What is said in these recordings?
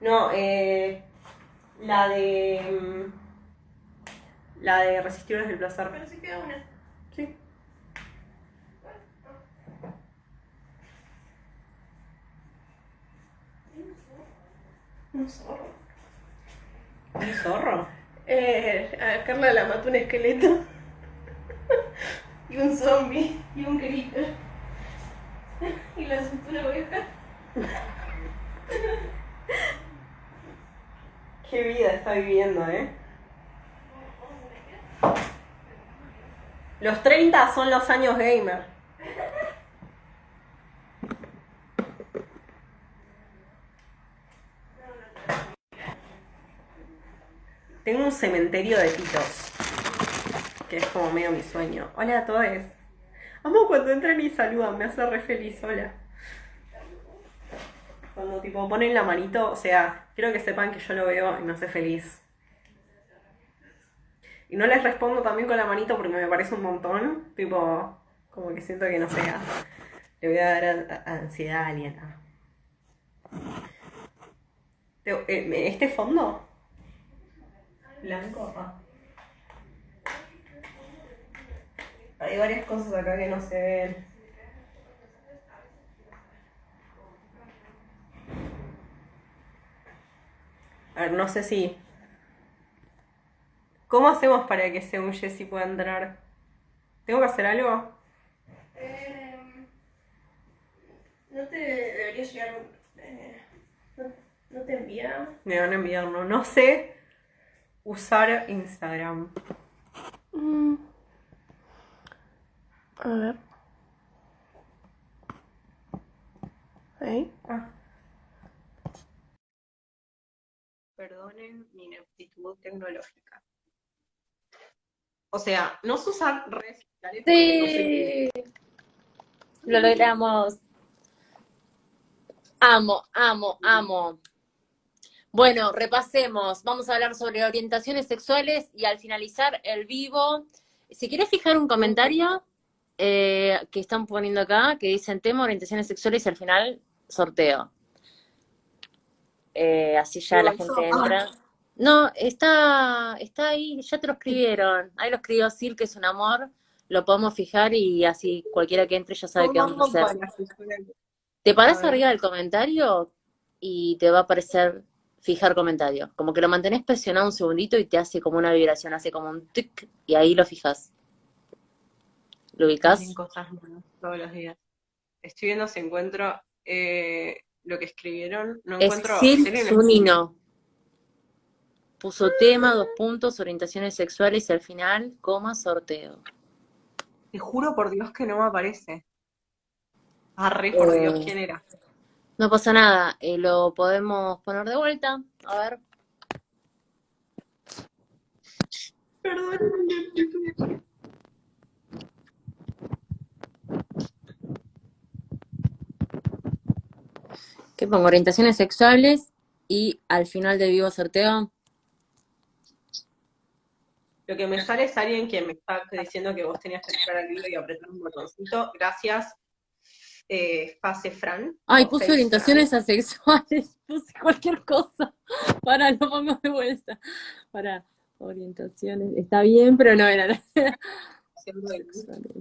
No, la de... la de Resistirles del Placer. Pero si queda una. Sí. Un zorro. ¿Un zorro? A Carla la mató un esqueleto. Y un zombie. Y un grito. Y la asustó una oveja. Qué vida está viviendo, ¿eh? Los 30 son los años gamer. Tengo un cementerio de titos, que es como medio mi sueño. Hola a todos. Amo cuando entran y saludan, me hace re feliz, hola. Cuando tipo ponen la manito, o sea, quiero que sepan que yo lo veo y me hace feliz. Y no les respondo también con la manito porque me parece un montón, tipo, como que siento que no sea. Le voy a dar ansiedad a alguien. ¿Este fondo? Blanco. Hay varias cosas acá que no se ven. A ver, no sé si... ¿Cómo hacemos para que según Jessy pueda entrar? ¿Tengo que hacer algo? No te debería llegar. No, no te envía. Me van a enviar, no. No sé usar Instagram. A ver. Ahí. Ah, perdonen mi ineptitud tecnológica. O sea, no sé usar redes sociales porque no soy gay. Sí, lo logramos. Amo, amo, amo. Bueno, repasemos. Vamos a hablar sobre orientaciones sexuales y al finalizar el vivo, si quieres fijar un comentario que están poniendo acá, que dicen tema orientaciones sexuales y al final sorteo. Así ya la gente entra. No, está ahí, ya te lo escribieron. Ahí lo escribió Sil, que es un amor. Lo podemos fijar y así cualquiera que entre ya sabe qué vamos a hacer. Te A paras ver. arriba del comentario y te va a aparecer fijar comentario. Como que lo mantenés presionado un segundito y te hace como una vibración, hace como un tic y ahí lo fijas. ¿Lo Salen ubicás? cosas nuevas todos los días. Estoy viendo si encuentro lo que escribieron. No Es encuentro. Sil Serio, Zunino. Puso tema, dos puntos, orientaciones sexuales y al final, coma, sorteo. te juro por Dios que no me aparece. Arre, por Dios, Eh, ¿quién era? no pasa nada, lo podemos poner de vuelta. A ver. Perdón. ¿Qué pongo? Orientaciones sexuales y al final del vivo sorteo. Lo que me sale es alguien que me está diciendo que vos tenías que entrar al video y apretar un botoncito. Gracias, Fase Fran, Ay, o puse Face Fran. orientaciones asexuales, puse cualquier cosa. Para, lo pongo de vuelta. Para, orientaciones. Está bien, pero no era Haciendo el- sexuales.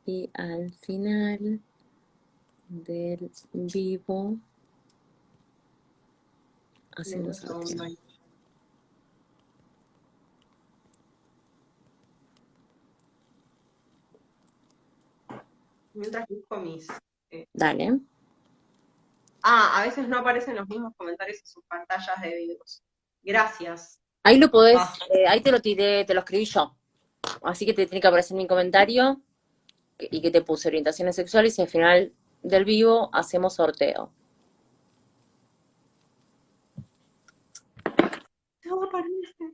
Y al final del vivo Denme un hacemos segundo sorteo. ahí. Mientras busco mis... eh, Dale. Ah, a veces no aparecen los mismos comentarios en sus pantallas de videos. Gracias. Ahí lo podés, Ah, ahí te lo tiré, te lo escribí yo. Así que te tiene que aparecer mi comentario y que te puse orientaciones sexuales y al final del vivo hacemos sorteo. no aparece.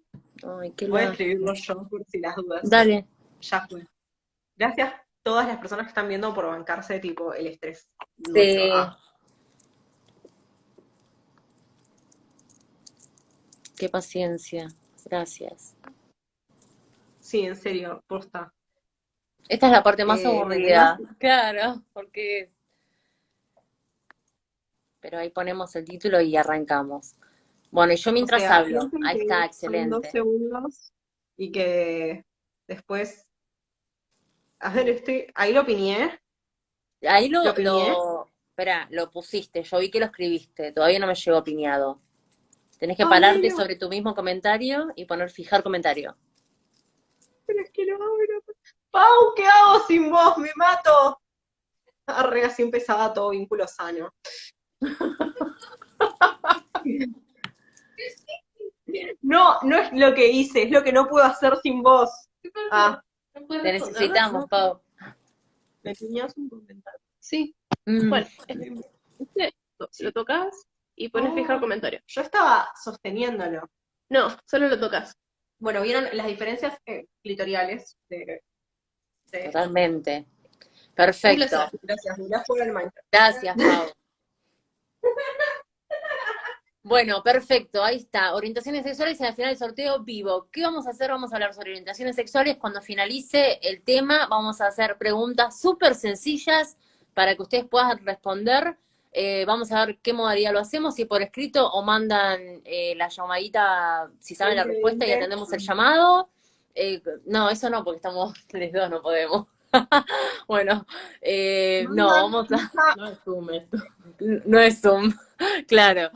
Ay, qué Voy a la... escribirlo yo por si las dudas. Dale. Ya fue. Gracias a todas las personas que están viendo por bancarse tipo el estrés nuestro. Sí, Ah, qué paciencia. Gracias. sí, en serio, posta. Esta es la parte más Me da aburrida. Claro, porque pero ahí ponemos el título y arrancamos. Bueno, y yo O mientras sea, hablo, piensen ahí está, que son dos excelente. segundos y que después, a ver, ahí lo piñé, Ahí lo piñé. espera, lo pusiste, yo vi que lo escribiste, todavía no me llegó piñado. Tenés que Ay, pararte no, sobre tu mismo comentario y poner fijar comentario. pero es que no abro. Pau, ¿qué hago sin vos? Me mato. Arre, así empezaba todo vínculo sano. No, no es lo que hice, es lo que no puedo hacer sin vos. Ah, ¿No puedes Te responderlo? necesitamos, Pau. me piñás un comentario. Sí. Mm, Bueno, lo tocas y pones fijar Oh, comentario. yo estaba sosteniéndolo. No, solo lo tocas. Bueno, ¿vieron las diferencias clitoriales de esto? totalmente. Un placer. Perfecto. Gracias, mirá jugar el Minecraft. Gracias, Pau. Bueno, perfecto, ahí está. Orientaciones sexuales y al final del sorteo vivo. ¿Qué vamos a hacer? Vamos a hablar sobre orientaciones sexuales. Cuando finalice el tema, vamos a hacer preguntas súper sencillas para que ustedes puedan responder. Vamos a ver qué modalidad lo hacemos, si por escrito o mandan la llamadita, si saben la respuesta y 2020. atendemos el llamado. No, eso no, porque estamos les dos, no podemos. Bueno, no, Mandan vamos a... hija. No es Zoom esto. No es Zoom, claro.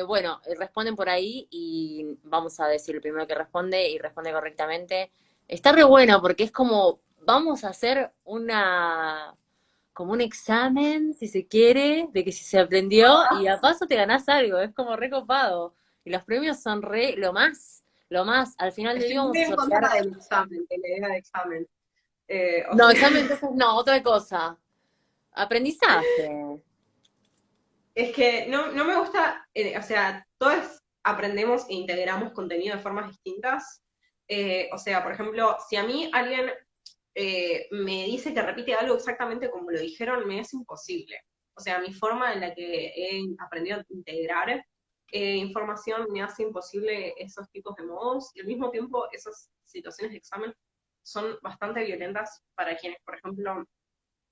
Bueno, responden por ahí y vamos a decir el primero que responde y responde correctamente. Está re bueno porque es como, vamos a hacer como un examen, si se quiere, de que si se aprendió y a paso te ganás algo, es como re copado. Y los premios son re, lo más, al final del Estoy día vamos muy a en contra sortear. del examen, de la idea de examen. O No, sea, examen, entonces no, otra cosa. Aprendizaje. es que no me gusta, o sea, todos aprendemos e integramos contenido de formas distintas. O sea, por ejemplo, si a mí alguien me dice que repite algo exactamente como lo dijeron, me es imposible. O sea, mi forma en la que he aprendido a integrar información me hace imposible esos tipos de modos y al mismo tiempo esas situaciones de examen son bastante violentas para quienes, por ejemplo,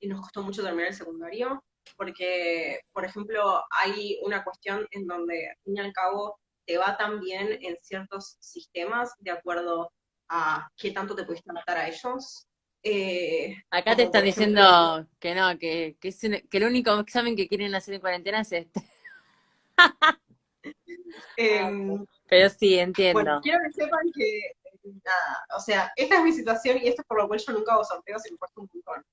nos costó mucho terminar el secundario, porque, por ejemplo, hay una cuestión en donde, al fin y al cabo, te va tan bien en ciertos sistemas de acuerdo a qué tanto te pudiste adaptar a ellos. Acá te Como están por diciendo ejemplo, que no, que el único examen que quieren hacer en cuarentena es este. eh, Pero sí, bueno, entiendo. quiero que sepan que, nada, o sea, esta es mi situación y esto es por lo cual yo nunca hago sorteos y me cuesta un montón.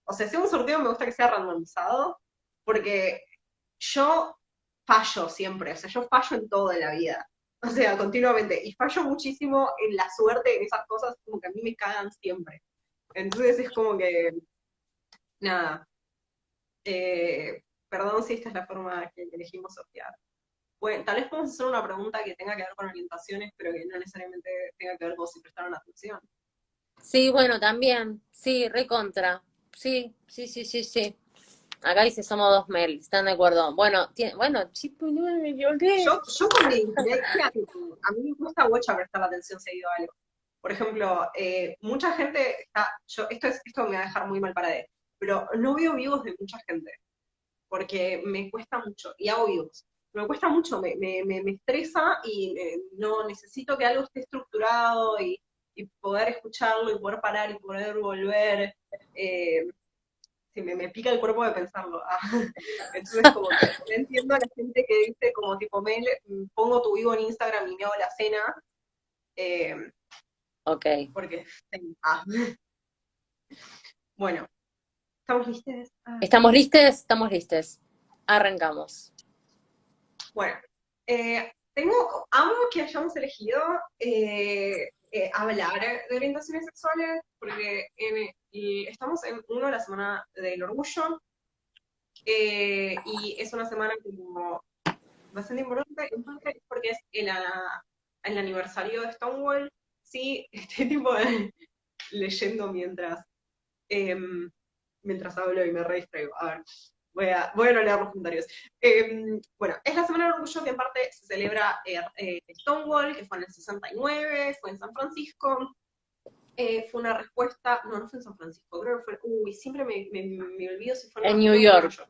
O sea, si hago un sorteo me gusta que sea randomizado, porque yo fallo siempre, o sea, yo fallo en todo en la vida, o sea, continuamente, y fallo muchísimo en la suerte, en esas cosas, como que a mí me cagan siempre. Entonces es como que, nada, perdón si esta es la forma que elegimos sortear. Bueno, tal vez podemos hacer una pregunta que tenga que ver con orientaciones, pero que no necesariamente tenga que ver con si prestaron atención. Sí, bueno, también. Sí, recontra. Sí, sí, sí, sí, sí. Acá dice somos dos Mel, ¿están de acuerdo? Bueno, bueno, sí, pues, no me equivoqué. Yo con mi dislexia, a mí me cuesta mucho prestar atención seguido a algo. Por ejemplo, mucha gente está, esto me va a dejar muy mal para él, pero no veo vivos de mucha gente, porque me cuesta mucho, y hago vivos. Me cuesta mucho, me estresa y no necesito que algo esté estructurado y poder escucharlo y poder parar y poder volver. eh, sí, me pica el cuerpo de pensarlo. Ah. Entonces, como que no entiendo a la gente que dice, como tipo, Mel, pongo tu vivo en Instagram y me hago la cena, eh, Ok. porque. Ah. Bueno, ¿estamos listos? Ah. ¿Estamos listos? Estamos listos. Arrancamos. Bueno, amo que hayamos elegido hablar de orientaciones sexuales, porque y estamos en la semana del orgullo, y es una semana como bastante importante, en parte porque es el aniversario de Stonewall. Sí, estoy tipo leyendo em, mientras hablo y me re distraigo. A ver, voy a no leer los comentarios. Bueno, es la Semana del Orgullo que en parte se celebra Stonewall, que fue en el 69, fue en San Francisco. Fue una respuesta, no fue en San Francisco, creo que fue, siempre me olvido si fue en En Nueva New York o en Nueva York. York.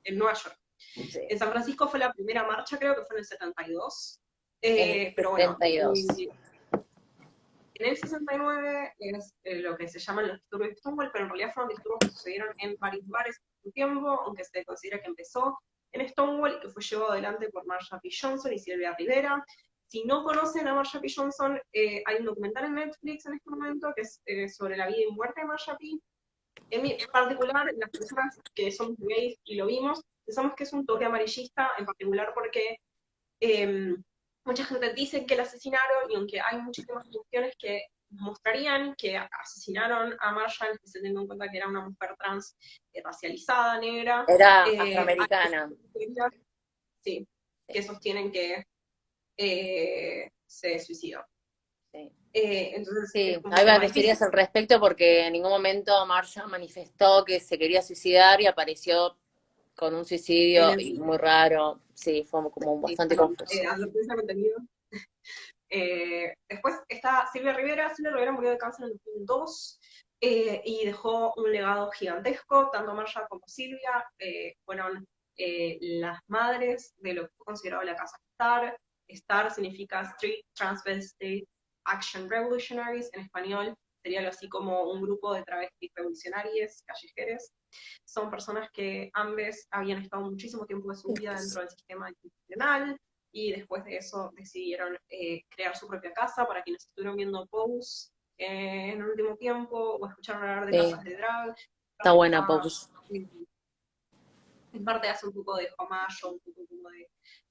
En Nueva York. Sí. En San Francisco fue la primera marcha, creo que fue en el 72. En el Pero bueno, 72. en el 69 es lo que se llaman los disturbios de Stonewall, pero en realidad fueron disturbios que sucedieron en varios bares en un tiempo, aunque se considera que empezó en Stonewall y que fue llevado adelante por Marsha P. Johnson y Sylvia Rivera. Si no conocen a Marsha P. Johnson, hay un documental en Netflix en este momento que es sobre la vida y muerte de Marsha P. En particular, las personas que somos gays y lo vimos, pensamos que es un toque amarillista, en particular porque mucha gente dice que la asesinaron, y aunque hay muchísimas cuestiones que mostrarían que asesinaron a Marshall, que se tenga en cuenta que era una mujer trans racializada, negra, Era hay afroamericana. teorías, sí, Sí, que sostienen que se suicidó. sí. Entonces es Sí, como un hay tema varias difícil. teorías al respecto porque en ningún momento Marsha manifestó que se quería suicidar y apareció con un En suicidio el, y muy raro. Sí, fue como sí, bastante perdón, confuso. advertencia de contenido. Después está Silvia Rivera. Silvia Rivera murió de cáncer en 2002 y dejó un legado gigantesco. Tanto Marcia como Silvia fueron las madres de lo que fue considerado la Casa STAR. STAR significa Street Transvestite Action Revolutionaries, en español sería algo así como un grupo de travestis revolucionarias callejeras. Son personas que ambas habían estado muchísimo tiempo de su vida dentro del sistema institucional, y después de eso decidieron crear su propia casa. Para quienes estuvieron viendo Pose en el último tiempo o escucharon hablar de Sí, casas de drag, está buena está, Pose. en parte hace un poco de homage, un poco como de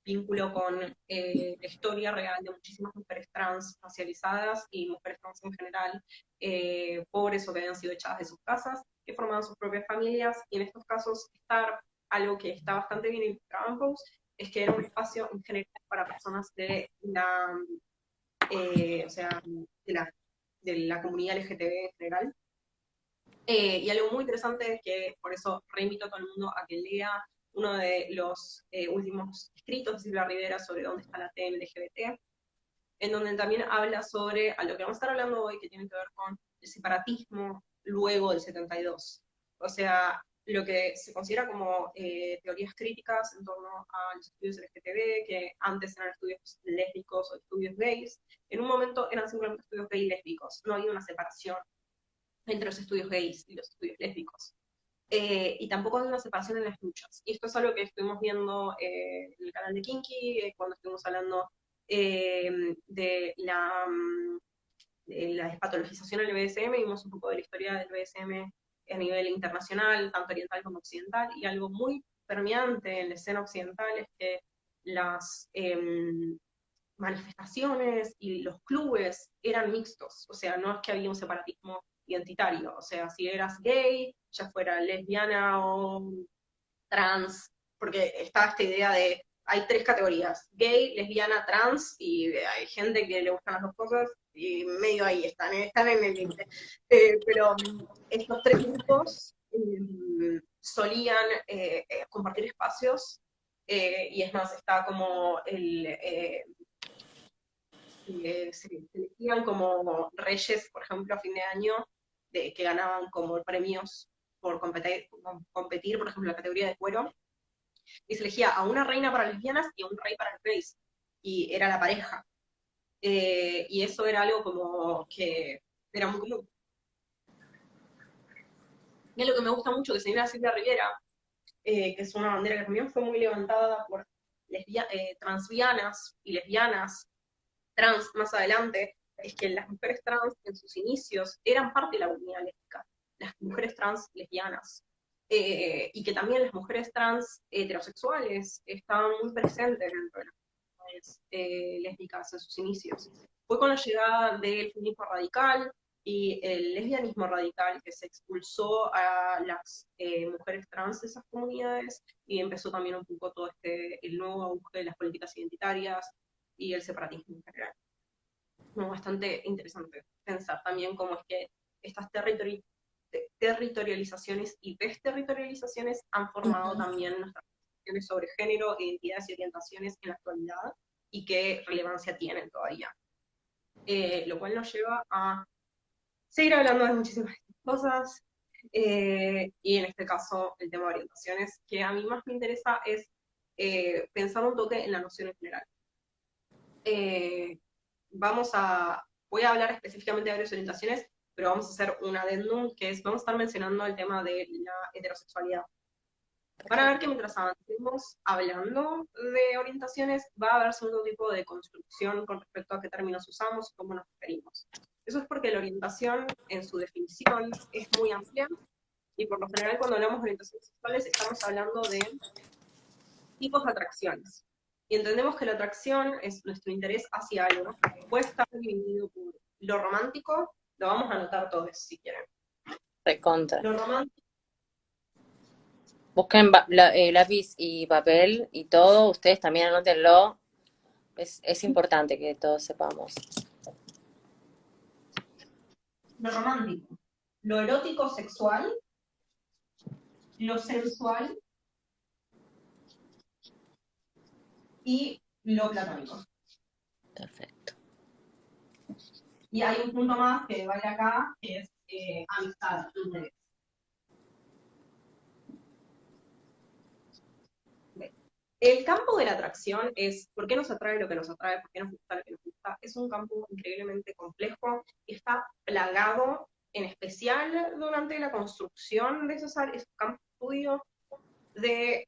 vínculo con la historia real de muchísimas mujeres trans racializadas y mujeres trans en general, pobres o que habían sido echadas de sus casas, que formaban sus propias familias, y en estos casos estar algo que está bastante bien ilustrado en Pose es que era un espacio en general para personas de la, o sea, de la comunidad LGTB en general. Y algo muy interesante es que, por eso reinvito a todo el mundo a que lea uno de los últimos escritos de Silvia Rivera sobre dónde está la T en LGBT, en donde también habla sobre a lo que vamos a estar hablando hoy, que tiene que ver con el separatismo luego del 72. O sea, lo que se considera como teorías críticas en torno a los estudios LGTB, que antes eran estudios lésbicos o estudios gays, en un momento eran simplemente estudios gay lésbicos, no había una separación entre los estudios gays y los estudios lésbicos. Y tampoco hay una separación en las luchas. Y esto es algo que estuvimos viendo en el canal de Kinky, cuando estuvimos hablando de la despatologización del BDSM, vimos un poco de la historia del BDSM a nivel internacional, tanto oriental como occidental, y algo muy permeante en la escena occidental es que las manifestaciones y los clubes eran mixtos, o sea, no es que había un separatismo identitario, o sea, si eras gay, ya fuera lesbiana o trans, porque está esta idea de, hay tres categorías, gay, lesbiana, trans, y hay gente que le gustan las dos cosas, y medio ahí están en el límite. Pero estos tres grupos solían compartir espacios, y es más, está como se elegían como reyes, por ejemplo, a fin de año, que ganaban como premios por competir, por ejemplo, en la categoría de cuero, y se elegía a una reina para lesbianas y a un rey para los gays, y era la pareja. Y eso era algo como que era muy común. Y es lo que me gusta mucho, que señora Silvia Rivera, que es una bandera que también fue muy levantada por transvianas y lesbianas trans más adelante, es que las mujeres trans en sus inicios eran parte de la comunidad lésbica, las mujeres trans lesbianas, y que también las mujeres trans heterosexuales estaban muy presentes dentro de las comunidades lésbicas en sus inicios. Fue con la llegada del feminismo radical y el lesbianismo radical que se expulsó a las mujeres trans de esas comunidades, y empezó también un poco todo el nuevo auge de las políticas identitarias y el separatismo en general. Es bastante interesante pensar también cómo es que estas territorializaciones y desterritorializaciones han formado también nuestras discusiones sobre género, identidades y orientaciones en la actualidad, y qué relevancia tienen todavía. Lo cual nos lleva a seguir hablando de muchísimas cosas, y en este caso el tema de orientaciones, que a mí más me interesa es pensar un toque en la noción en general. Eh, voy a hablar específicamente de varias orientaciones, pero vamos a hacer un adendum, que es, vamos a estar mencionando el tema de la heterosexualidad. Van a ver que mientras avancemos hablando de orientaciones, va a haber segundo tipo de construcción con respecto a qué términos usamos y cómo nos referimos. Eso es porque la orientación, en su definición, es muy amplia, y por lo general cuando hablamos de orientaciones sexuales estamos hablando de tipos de atracciones. Y entendemos que la atracción es nuestro interés hacia algo. Puede estar dividido por lo romántico, lo vamos a anotar todos si quieren. Recontra. Lo romántico. Busquen lápiz y papel y todo, ustedes también anótenlo. Es importante que todos sepamos. Lo romántico, lo erótico sexual, lo sensual y lo platónico. Perfecto. Y hay un punto más que vale acá, que es amistad, interés. El campo de la atracción es por qué nos atrae lo que nos atrae, por qué nos gusta lo que nos gusta. Es un campo increíblemente complejo y está plagado, en especial durante la construcción de esos campos de estudio, de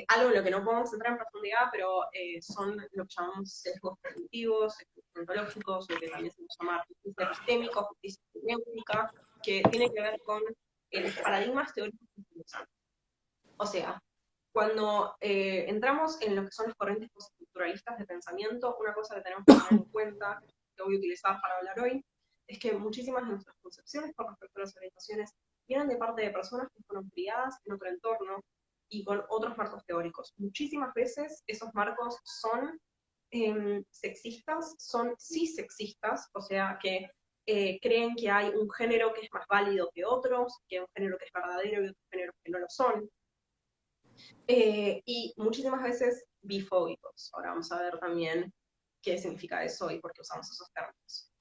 algo en lo que no podemos entrar en profundidad, pero son lo que llamamos sesgos cognitivos, sesgos ontológicos, lo que también se llama justicia epistémica, justicia hermenéutica, que tiene que ver con los paradigmas teóricos que utilizan. O sea, cuando entramos en lo que son las corrientes postestructuralistas de pensamiento, una cosa que tenemos que tener en cuenta, que voy a utilizar para hablar hoy, es que muchísimas de nuestras concepciones con respecto a las orientaciones vienen de parte de personas que fueron criadas en otro entorno y con otros marcos teóricos. Muchísimas veces esos marcos son sexistas, son cisexistas, o sea que creen que hay un género que es más válido que otros, que hay un género que es verdadero y otros géneros que no lo son. Y muchísimas veces bifóbicos. Ahora vamos a ver también qué significa eso y por qué usamos esos términos.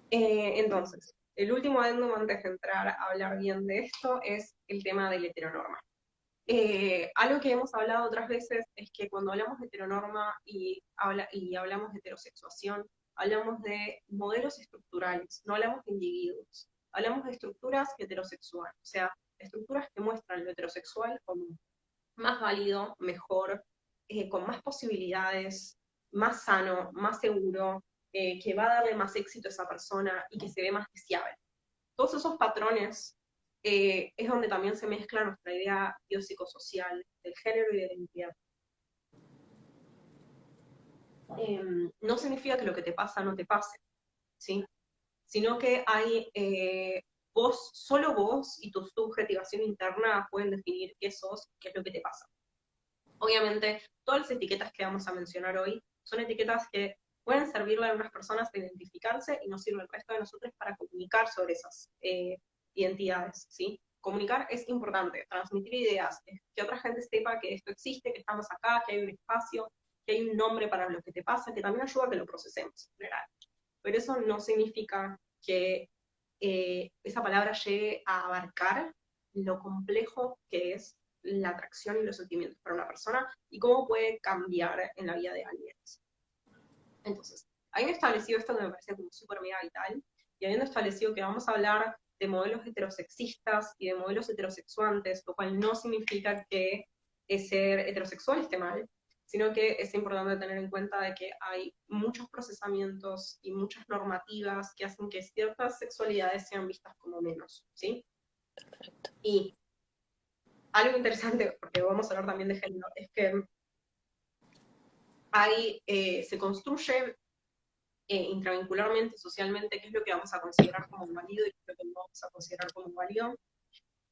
Entonces, el último adendum antes de entrar a hablar bien de esto es el tema del heteronorma. Algo que hemos hablado otras veces es que cuando hablamos de heteronorma y hablamos de heterosexuación, hablamos de modelos estructurales, no hablamos de individuos. Hablamos de estructuras heterosexuales, o sea, estructuras que muestran lo heterosexual como más válido, mejor, con más posibilidades, más sano, más seguro, que va a darle más éxito a esa persona y que se ve más deseable. Todos esos patrones es donde también se mezcla nuestra idea biopsicosocial del género y de la identidad. No significa que lo que te pasa no te pase, ¿sí? Sino que hay solo vos y tu subjetivación interna pueden definir qué sos, qué es lo que te pasa. Obviamente, todas las etiquetas que vamos a mencionar hoy son etiquetas que pueden servirle a algunas personas para identificarse y nos sirve al resto de nosotros para comunicar sobre esas identidades, ¿sí? Comunicar es importante, transmitir ideas, que otra gente sepa que esto existe, que estamos acá, que hay un espacio, que hay un nombre para lo que te pasa, que también ayuda a que lo procesemos en general. Pero eso no significa que esa palabra llegue a abarcar lo complejo que es la atracción y los sentimientos para una persona y cómo puede cambiar en la vida de alguien. Entonces, habiendo establecido esto que me parece como súper mega vital, y habiendo establecido que vamos a hablar de modelos heterosexistas y de modelos heterosexuantes, lo cual no significa que ser heterosexual esté mal, sino que es importante tener en cuenta de que hay muchos procesamientos y muchas normativas que hacen que ciertas sexualidades sean vistas como menos, ¿sí? Perfecto. Y algo interesante, porque vamos a hablar también de género, es que se construye intravincularmente, socialmente, qué es lo que vamos a considerar como válido y qué es lo que no vamos a considerar como válido.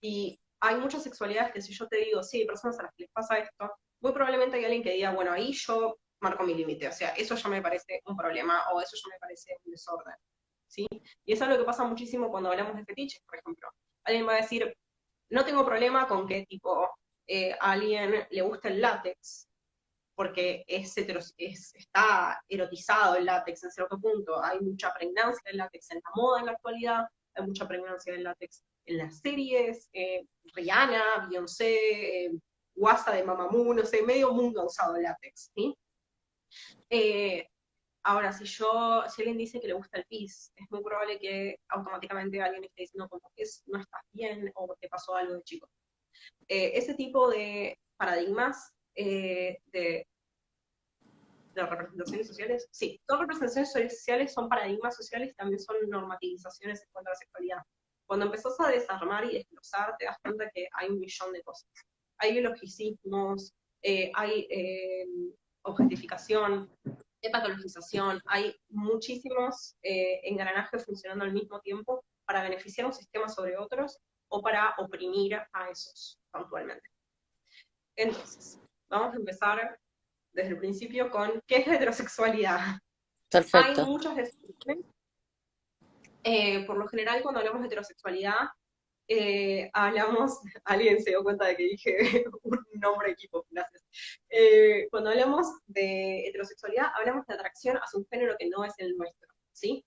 Y hay muchas sexualidades que si yo te digo, sí, hay personas a las que les pasa esto, muy probablemente hay alguien que diga, bueno, ahí yo marco mi límite, o sea, eso ya me parece un problema, o eso ya me parece un desorden, ¿sí? Y eso es lo que pasa muchísimo cuando hablamos de fetiches, por ejemplo. Alguien va a decir, no tengo problema con que, tipo, a alguien le gusta el látex, porque está erotizado el látex en cierto punto, hay mucha pregnancia del látex en la moda en la actualidad, hay mucha pregnancia del látex en las series, Rihanna, Beyoncé, guasa de Mamamoo, no sé, medio mundo ha usado látex, ¿sí? Eh, Ahora, si alguien dice que le gusta el pis, es muy probable que automáticamente alguien esté diciendo como que no estás bien o te pasó algo de chico. Ese tipo de paradigmas de representaciones sociales, sí, todas representaciones sociales son paradigmas sociales y también son normativizaciones en cuanto a la sexualidad. Cuando empezás a desarmar y desglosar, te das cuenta que hay un millón de cosas. Hay biologicismos, hay objetificación, patologización, hay muchísimos engranajes funcionando al mismo tiempo para beneficiar un sistema sobre otros o para oprimir a esos puntualmente. Entonces, vamos a empezar desde el principio con ¿qué es la heterosexualidad? Hay Perfecto. muchas definiciones. Por lo general, cuando hablamos de heterosexualidad, hablamos, alguien se dio cuenta de que dije un nombre de equipo, gracias. Cuando hablamos de heterosexualidad, hablamos de atracción hacia un género que no es el nuestro, ¿sí?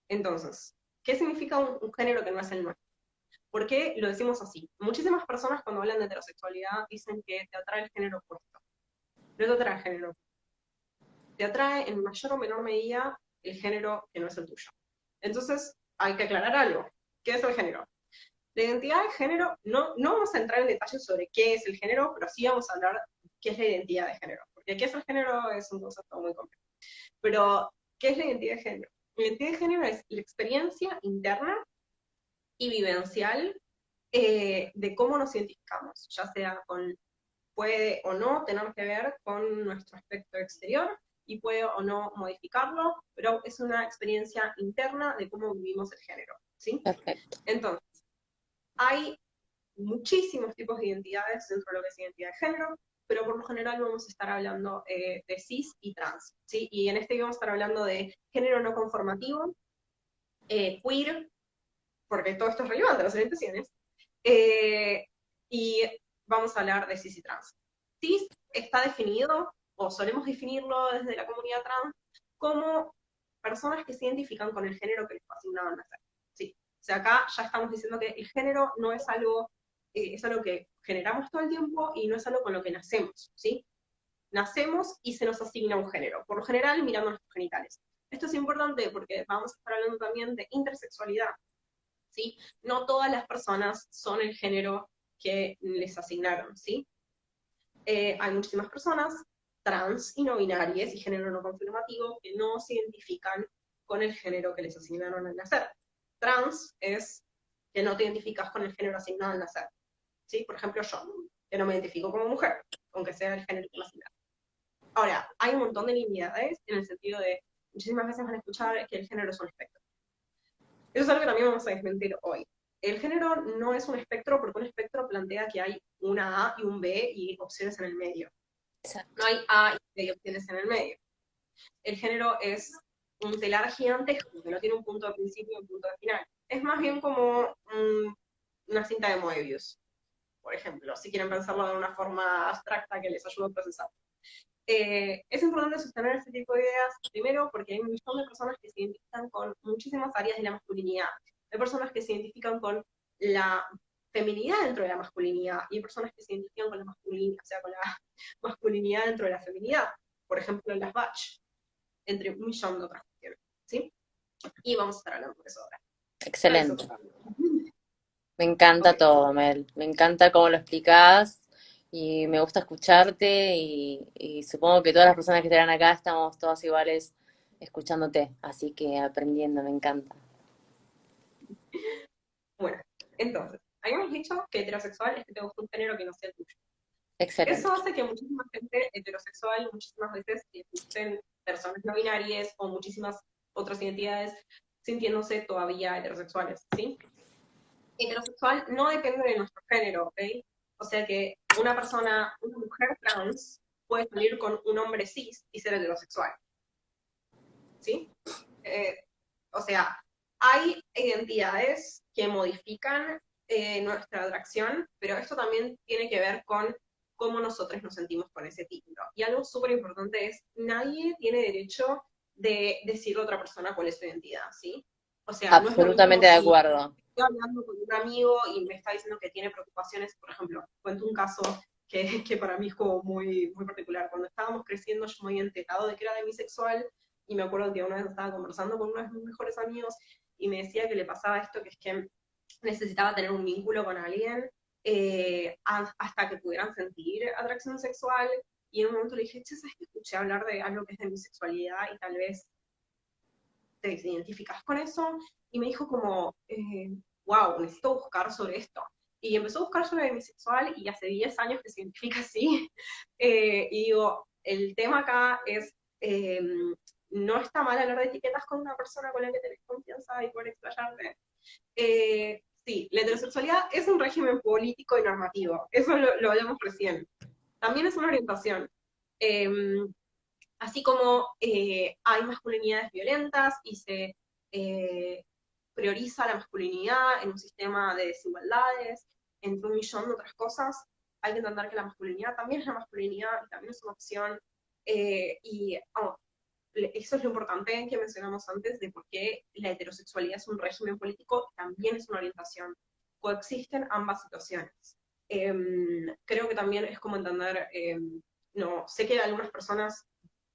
Entonces, ¿qué significa un género que no es el nuestro? ¿Por qué lo decimos así? Muchísimas personas cuando hablan de heterosexualidad dicen que te atrae el género opuesto. No te atrae el género. Te atrae en mayor o menor medida el género que no es el tuyo. Entonces, hay que aclarar algo. ¿Qué es el género? La identidad de género, no vamos a entrar en detalles sobre qué es el género, pero sí vamos a hablar de qué es la identidad de género. Porque qué es el género es un concepto muy complejo. Pero, ¿qué es la identidad de género? La identidad de género es la experiencia interna y vivencial de cómo nos identificamos, ya sea puede o no tener que ver con nuestro aspecto exterior y puede o no modificarlo, pero es una experiencia interna de cómo vivimos el género, ¿sí? Perfecto. Entonces, hay muchísimos tipos de identidades dentro de lo que es identidad de género, pero por lo general vamos a estar hablando de cis y trans, ¿sí? Y en este video vamos a estar hablando de género no conformativo, queer, porque todo esto es relevante, las orientaciones, y vamos a hablar de cis y trans. Cis está definido, o solemos definirlo desde la comunidad trans, como personas que se identifican con el género que les fue asignado al nacer. ¿Sí? O sea, acá ya estamos diciendo que el género no es algo, es algo que generamos todo el tiempo y no es algo con lo que nacemos, ¿sí? Nacemos y se nos asigna un género, por lo general mirando nuestros genitales. Esto es importante porque vamos a estar hablando también de intersexualidad, ¿sí? No todas las personas son el género que les asignaron, ¿sí? Hay muchísimas personas trans y no binarias y género no confirmativo que no se identifican con el género que les asignaron al nacer. Trans es que no te identificas con el género asignado al nacer, ¿sí? Por ejemplo, yo, que no me identifico como mujer, aunque sea el género que me asignaron. Ahora, hay un montón de nimiedades en el sentido de, muchísimas veces van a escuchar que el género es un espectro. Eso es algo que también vamos a desmentir hoy. El género no es un espectro porque un espectro plantea que hay una A y un B y opciones en el medio. Exacto. No hay A y B y opciones en el medio. El género es un telar gigantesco que no tiene un punto de principio y un punto de final. Es más bien como una cinta de Moebius, por ejemplo, si quieren pensarlo de una forma abstracta que les ayude a procesar. Es importante sostener este tipo de ideas, primero porque hay un millón de personas que se identifican con muchísimas áreas de la masculinidad. Hay personas que se identifican con la feminidad dentro de la masculinidad y hay personas que se identifican con la masculinidad, o sea, con la masculinidad dentro de la feminidad. Por ejemplo, en las batch, entre un millón de otras cuestiones, ¿sí? Y vamos a estar hablando de eso ahora. Excelente. Me encanta Okay. todo, Mel. Me encanta cómo lo explicás y me gusta escucharte y supongo que todas las personas que estarán acá estamos todas iguales escuchándote, así que aprendiendo, me encanta. Bueno, entonces, habíamos dicho que heterosexual es que te gusta un género que no sea el tuyo. Eso Excelente. hace que muchísima gente heterosexual muchísimas veces existen personas no binarias o muchísimas otras identidades sintiéndose todavía heterosexuales, ¿sí? Heterosexual no depende de nuestro género, ¿ok? O sea que una mujer trans, puede salir con un hombre cis y ser heterosexual, ¿sí? Eh, o sea, hay identidades que modifican nuestra atracción, pero esto también tiene que ver con cómo nosotros nos sentimos con ese título. Y algo súper importante es, nadie tiene derecho de decirle a otra persona cuál es su identidad, ¿sí? O sea, no es lo mismo Absolutamente de si acuerdo. estoy hablando con un amigo y me está diciendo que tiene preocupaciones, por ejemplo, cuento un caso que para mí es como muy, muy particular. Cuando estábamos creciendo yo me había enterado de que era demisexual y me acuerdo que una vez estaba conversando con uno de mis mejores amigos y me decía que le pasaba esto, que es que necesitaba tener un vínculo con alguien hasta que pudieran sentir atracción sexual. Y en un momento le dije, che, ¿sabes que escuché hablar de algo que es de mi sexualidad y tal vez te identificas con eso? Y me dijo como, wow, necesito buscar sobre esto. Y empezó a buscar sobre bisexual y hace 10 años que se identifica así. Y digo, el tema acá es, no está mal hablar de etiquetas con una persona con la que tenés confianza y poder explayarte. Sí, la heterosexualidad es un régimen político y normativo, eso lo hablamos recién. También es una orientación. Eh, Así como hay masculinidades violentas y se eh, prioriza la masculinidad en un sistema de desigualdades, entre un millón de otras cosas, hay que entender que la masculinidad también es la masculinidad y también es una opción. Y eso es lo importante que mencionamos antes de por qué la heterosexualidad es un régimen político, también es una orientación. Coexisten ambas situaciones. Creo que también es como entender, no, sé que algunas personas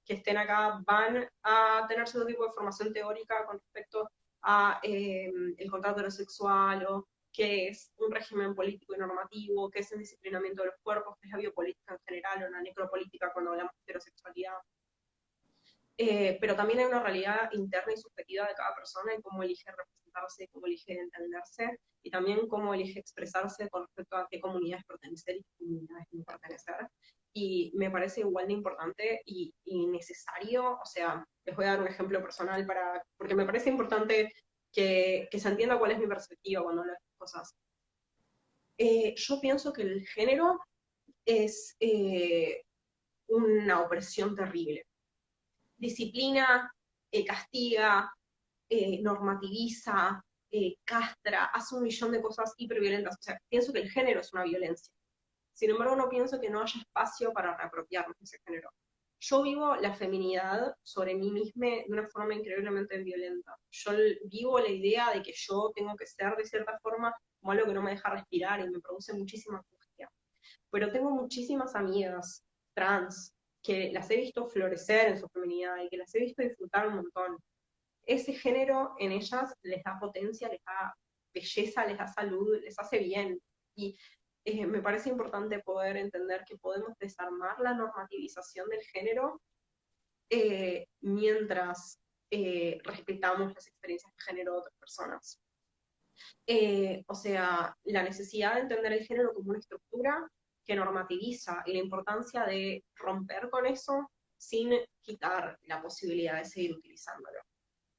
que estén acá van a tener cierto tipo de formación teórica con respecto a el contrato heterosexual o qué es un régimen político y normativo, qué es el disciplinamiento de los cuerpos, qué es la biopolítica en general o la necropolítica cuando hablamos de heterosexualidad. Pero también hay una realidad interna y subjetiva de cada persona y cómo elige representarse, cómo elige entenderse, y también cómo elige expresarse con respecto a qué comunidades pertenecer y qué comunidades no pertenecer. Y me parece igual de importante y necesario, o sea, les voy a dar un ejemplo personal porque me parece importante que se entienda cuál es mi perspectiva cuando hablo de estas cosas. Yo pienso que el género es una opresión terrible. Disciplina, castiga, normativiza, castra, hace un millón de cosas hiperviolentas. O sea, pienso que el género es una violencia. Sin embargo, no pienso que no haya espacio para reapropiarnos de ese género. Yo vivo la feminidad sobre mí misma de una forma increíblemente violenta. Yo vivo la idea de que yo tengo que ser de cierta forma como algo que no me deja respirar y me produce muchísima angustia. Pero tengo muchísimas amigas trans que las he visto florecer en su feminidad y que las he visto disfrutar un montón. Ese género en ellas les da potencia, les da belleza, les da salud, les hace bien. Y me parece importante poder entender que podemos desarmar la normativización del género mientras respetamos las experiencias de género de otras personas. O sea, la necesidad de entender el género como una estructura que normativiza y la importancia de romper con eso sin quitar la posibilidad de seguir utilizándolo,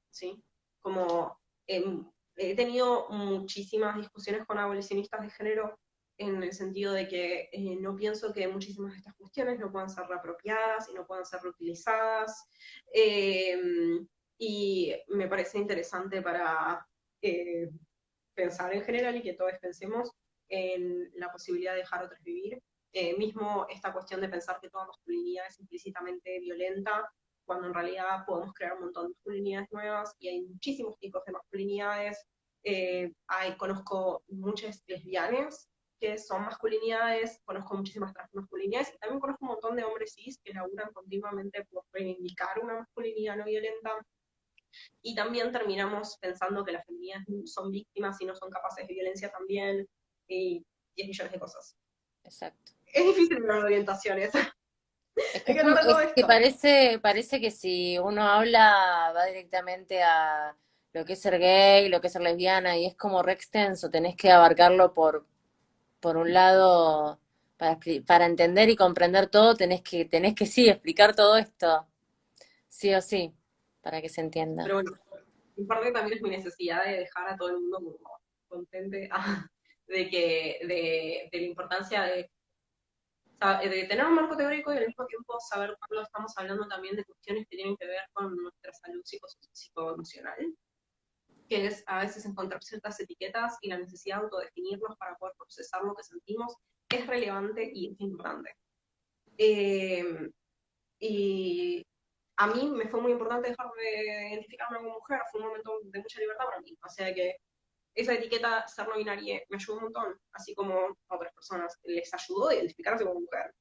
¿sí? Como he tenido muchísimas discusiones con abolicionistas de género en el sentido de que no pienso que muchísimas de estas cuestiones no puedan ser reapropiadas y no puedan ser reutilizadas. Eh, y me parece interesante para pensar en general y que todos pensemos en la posibilidad de dejar a otros vivir. Mismo esta cuestión de pensar que toda masculinidad es implícitamente violenta, cuando en realidad podemos crear un montón de masculinidades nuevas y hay muchísimos tipos de masculinidades. Conozco muchas lesbianas que son masculinidades, conozco muchísimas transmasculinidades y también conozco un montón de hombres cis que laburan continuamente por reivindicar una masculinidad no violenta, y también terminamos pensando que las feminidades son víctimas y no son capaces de violencia también, y 10 millones de cosas. Exacto. Es difícil hablar de orientaciones. Es Hay que, que hablar de todo es que esto. parece que si uno habla va directamente a lo que es ser gay, lo que es ser lesbiana, y es como re extenso, tenés que abarcarlo por un lado, para entender y comprender todo, tenés que sí, explicar todo esto, sí o sí, para que se entienda. Pero bueno, en parte también es mi necesidad de dejar a todo el mundo como contente de la importancia de tener un marco teórico y al mismo tiempo saber cuándo estamos hablando también de cuestiones que tienen que ver con nuestra salud psicoemocional, que es a veces encontrar ciertas etiquetas y la necesidad de autodefinirnos para poder procesar lo que sentimos, es relevante y es importante. Eh, y a mí me fue muy importante dejar de identificarme como mujer, fue un momento de mucha libertad para mí, o sea que esa etiqueta ser no binaria me ayudó un montón, así como a otras personas les ayudó a identificarse como mujer.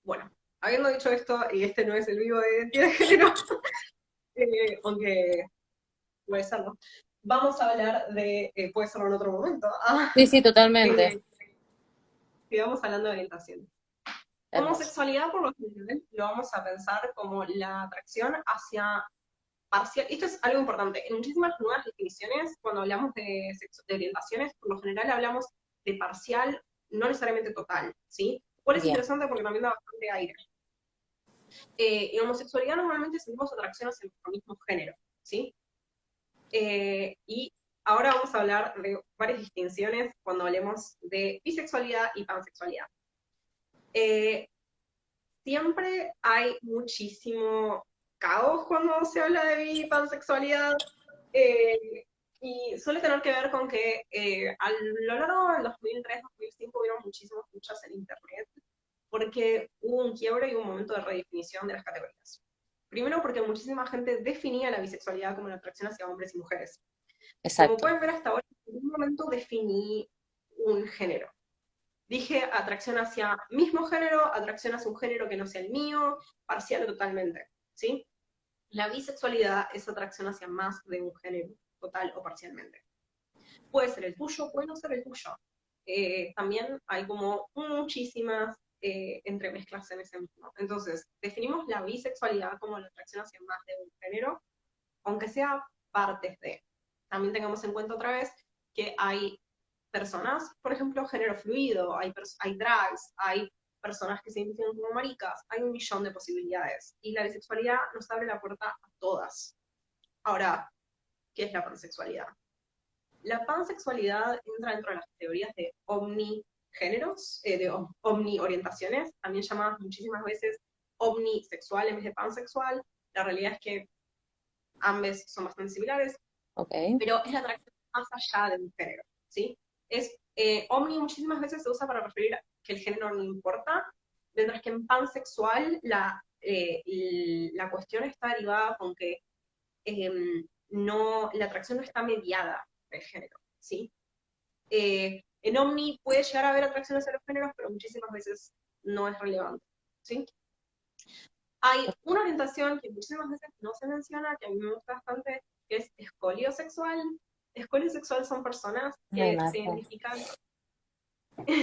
Bueno, habiendo dicho esto, y este no es el vivo de identidad de género, aunque puede serlo, vamos a hablar de, puede serlo en otro momento, Sí, sí, totalmente. sigamos hablando de orientación. Hermoso. Homosexualidad, por lo general, lo vamos a pensar como la atracción hacia parcial. Esto es algo importante. En muchísimas nuevas definiciones, cuando hablamos de orientaciones, por lo general hablamos de parcial, no necesariamente total, ¿sí? Cuál es Bien. interesante porque también da bastante aire. En homosexualidad normalmente sentimos atracción hacia nuestro mismo género, ¿sí? Y ahora vamos a hablar de varias distinciones cuando hablemos de bisexualidad y pansexualidad. Eh, Siempre hay muchísimo caos cuando se habla de bi y pansexualidad, y suele tener que ver con que a lo largo del 2003-2005 hubieron muchísimas luchas en Internet, porque hubo un quiebre y un momento de redefinición de las categorías. Primero porque muchísima gente definía la bisexualidad como la atracción hacia hombres y mujeres. Como Exacto. pueden ver hasta ahora, en ningún momento definí un género. Dije atracción hacia mismo género, atracción hacia un género que no sea el mío, parcial o totalmente, ¿sí? La bisexualidad es atracción hacia más de un género, total o parcialmente. Puede ser el tuyo, puede no ser el tuyo. También hay como muchísimas entremezclas en ese mismo. Entonces, definimos la bisexualidad como la atracción hacia más de un género, aunque sea partes de. También tengamos en cuenta otra vez que hay personas, por ejemplo, género fluido, hay drags, hay personas que se identifican como maricas, hay un millón de posibilidades. Y la bisexualidad nos abre la puerta a todas. Ahora, ¿qué es la pansexualidad? La pansexualidad entra dentro de las categorías de omnigéneros, de omniorientaciones, también llamadas muchísimas veces omnisexual en vez de pansexual. La realidad es que ambos son bastante similares, Ok. pero es la atracción más allá de un género, ¿sí? Omni muchísimas veces se usa para referir a que el género no importa, mientras que en pansexual la cuestión está derivada con que no, la atracción no está mediada del género, ¿sí? En Omni puede llegar a haber atracciones a los géneros, pero muchísimas veces no es relevante, ¿sí? Hay una orientación que muchísimas veces no se menciona, que a mí me gusta bastante, que es escoliosexual. Escoliosexual son personas Ay, que se Marta. identifican,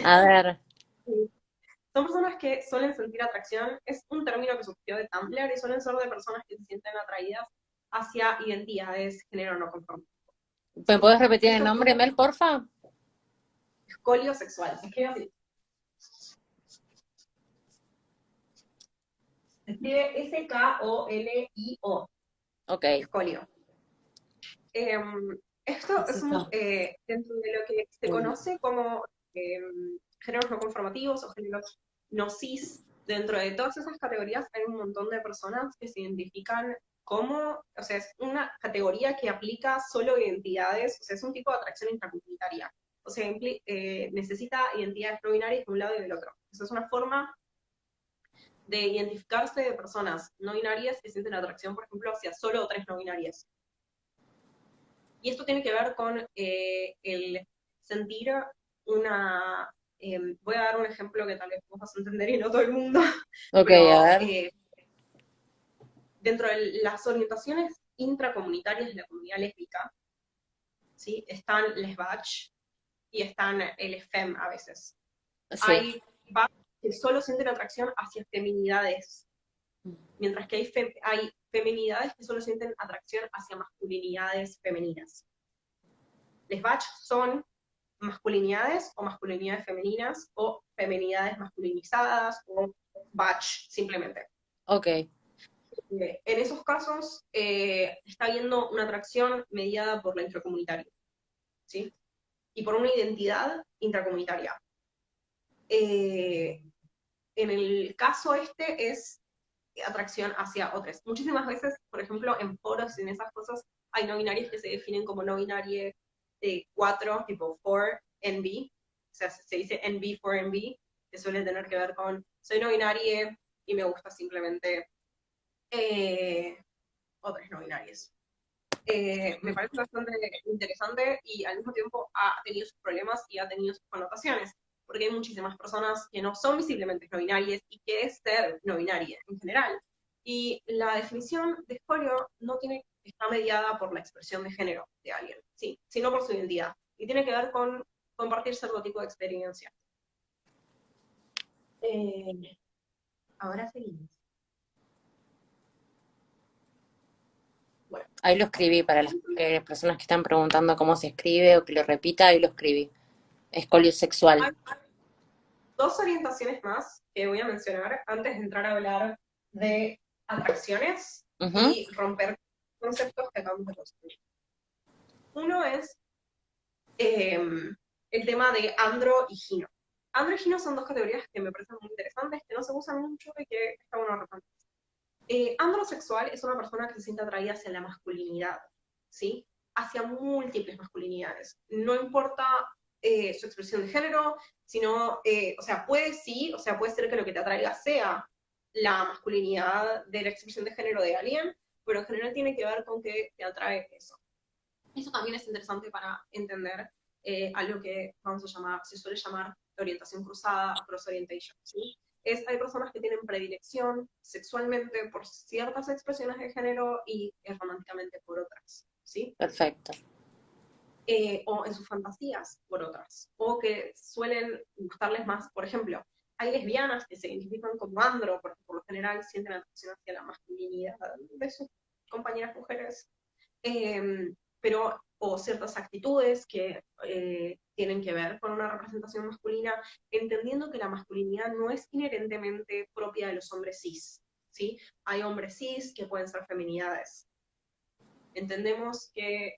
A ver. son personas que suelen sentir atracción, es un término que surgió de Tumblr y suelen ser de personas que se sienten atraídas hacia identidades género no conforme, ¿Me ¿sí? puedes repetir el Esto es nombre, Mel, porfa? escoliosexual, se escribe así. Se escribe S-K-O-L-I-O, Ok. escolio. Eh, Esto es dentro de lo que se conoce como eh, géneros no conformativos o géneros no cis. Dentro de todas esas categorías hay un montón de personas que se identifican como, o sea, es una categoría que aplica solo identidades, o sea, es un tipo de atracción intracomunitaria. O sea, necesita identidades no binarias de un lado y del otro. Esa es una forma de identificarse de personas no binarias que sienten atracción, por ejemplo, hacia solo otras no binarias. Y esto tiene que ver con el sentir una... voy a dar un ejemplo que tal vez vos vas a entender y no todo el mundo, Ok, a pero ver. dentro de las orientaciones intracomunitarias de la comunidad lésbica, ¿sí? Están les bach y están el fem a veces. Sí. Hay bach que solo sienten atracción hacia feminidades, mientras que hay feminidades que solo sienten atracción hacia masculinidades femeninas. Les bach son masculinidades o masculinidades femeninas o feminidades masculinizadas o bach simplemente. Ok. En esos casos está habiendo una atracción mediada por la intracomunitaria, ¿sí? Y por una identidad intracomunitaria. En el caso este es atracción hacia otras. Muchísimas veces, por ejemplo, en foros y en esas cosas, hay no binarios que se definen como no binarie 4, tipo 4 NB, o sea, se dice NB 4 NB, que suele tener que ver con soy no binarie y me gusta simplemente otras no binarias. Me parece bastante interesante y al mismo tiempo ha tenido sus problemas y ha tenido sus connotaciones, porque hay muchísimas personas que no son visiblemente no binarias y que es ser no binaria en general. Y la definición de escolio no tiene, está mediada por la expresión de género de alguien, sí, sino por su identidad. Y tiene que ver con compartir cierto tipo de experiencia. Eh, ahora seguimos. Bueno, Ahí lo escribí para las personas que están preguntando cómo se escribe o que lo repita, ahí lo escribí. Escolio sexual. hay dos orientaciones más que voy a mencionar antes de entrar a hablar de atracciones Ujú. y romper conceptos que acabamos de construir. Uno es eh, el tema de andro y gino. Andro y gino son dos categorías que me parecen muy interesantes, que no se usan mucho y que está bueno replantear. Androsexual es una persona que se siente atraída hacia la masculinidad, ¿sí? Hacia múltiples masculinidades. No importa su expresión de género, sino, o sea, puede sí, o sea, puede ser que lo que te atraiga sea la masculinidad de la expresión de género de alguien, pero en general tiene que ver con que te atrae eso. Eso también es interesante para entender algo que vamos a llamar, se suele llamar orientación cruzada, cross orientation, ¿sí? Hay personas que tienen predilección sexualmente por ciertas expresiones de género y románticamente por otras, ¿sí? Perfecto. O en sus fantasías por otras, o que suelen gustarles más, por ejemplo, hay lesbianas que se identifican como andro, porque por lo general sienten atracción hacia la masculinidad de sus compañeras mujeres, pero, o ciertas actitudes que tienen que ver con una representación masculina, entendiendo que la masculinidad no es inherentemente propia de los hombres cis, ¿sí? Hay hombres cis que pueden ser feminidades. Entendemos que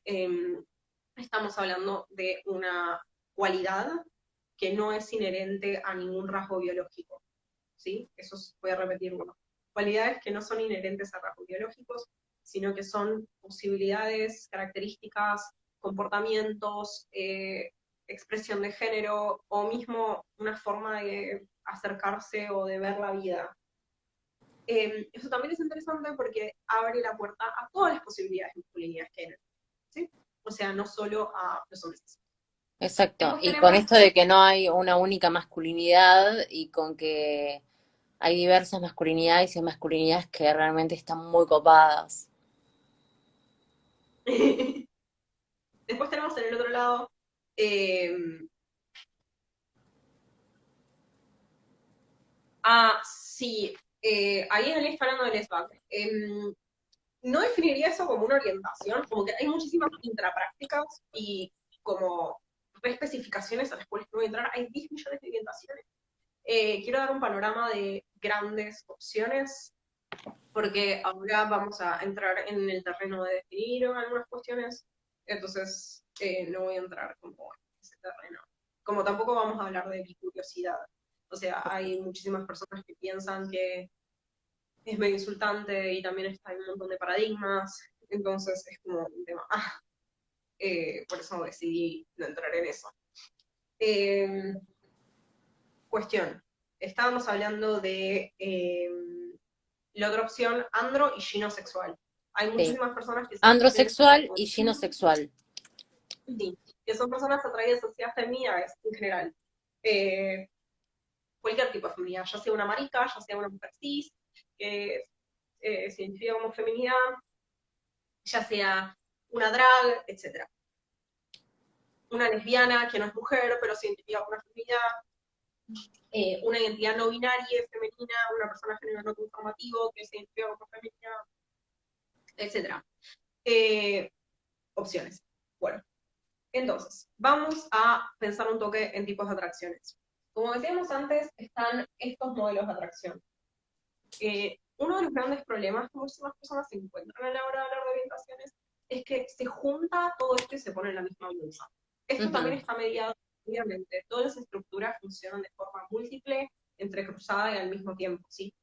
estamos hablando de una cualidad que no es inherente a ningún rasgo biológico, ¿sí? Eso voy a repetirlo. Cualidades que no son inherentes a rasgos biológicos, sino que son posibilidades, características, comportamientos, expresión de género o mismo una forma de acercarse o de ver la vida. Eso también es interesante porque abre la puerta a todas las posibilidades de masculinidad que hay, ¿sí? O sea, no solo a los hombres. Exacto. Después Y con tenemos, esto de que no hay una única masculinidad y con que hay diversas masculinidades y masculinidades que realmente están muy copadas. después tenemos en el otro lado eh, sí, ahí él está hablando del SBAC. No definiría eso como una orientación, como que hay muchísimas intraprácticas y como especificaciones a las cuales no voy a entrar, hay 10 millones de orientaciones. Quiero dar un panorama de grandes opciones, porque ahora vamos a entrar en el terreno de definir algunas cuestiones, entonces no voy a entrar como en ese terreno. Como tampoco vamos a hablar de bicuriosidad. O sea, hay muchísimas personas que piensan que es medio insultante y también está en un montón de paradigmas, entonces es como un tema. Por eso decidí no entrar en eso. Eh, cuestión. Estábamos hablando de la otra opción, andro y ginosexual. Hay Sí. muchísimas personas que se sienten, Androsexual y ginosexual. sí, que son personas atraídas hacia feminidades en general. Eh, cualquier tipo de feminidad, ya sea una marica, ya sea una mujer cis, que se identifica como feminidad, ya sea una drag, etc. Una lesbiana que no es mujer, pero se identifica como una feminidad, una identidad no binaria femenina, una persona de género no conformativo que se identifica como femenina, etc. Opciones. Bueno, entonces, vamos a pensar un toque en tipos de atracciones. Como decíamos antes, están estos modelos de atracción. Uno de los grandes problemas que muchas personas se encuentran a la hora de hablar de orientaciones es que se junta todo esto y se pone en la misma bolsa. Esto también Ujú. está mediado, obviamente, todas las estructuras funcionan de forma múltiple, entrecruzada y al mismo tiempo, ¿sí?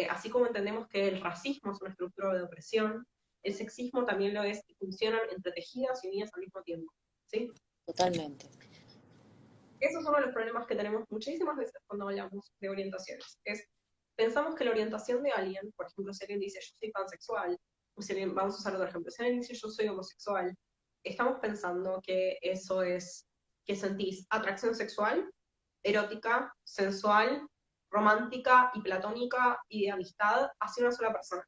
Así como entendemos que el racismo es una estructura de opresión, el sexismo también lo es y funcionan entretejidas y unidas al mismo tiempo, ¿sí? Totalmente. Esos son uno de los problemas que tenemos muchísimas veces cuando hablamos de orientaciones. Pensamos que la orientación de alguien, por ejemplo, si alguien dice yo soy pansexual, si bien, vamos a usar otro ejemplo, si alguien dice yo soy homosexual, estamos pensando que eso es que sentís atracción sexual, erótica, sensual, romántica y platónica y de amistad hacia una sola persona.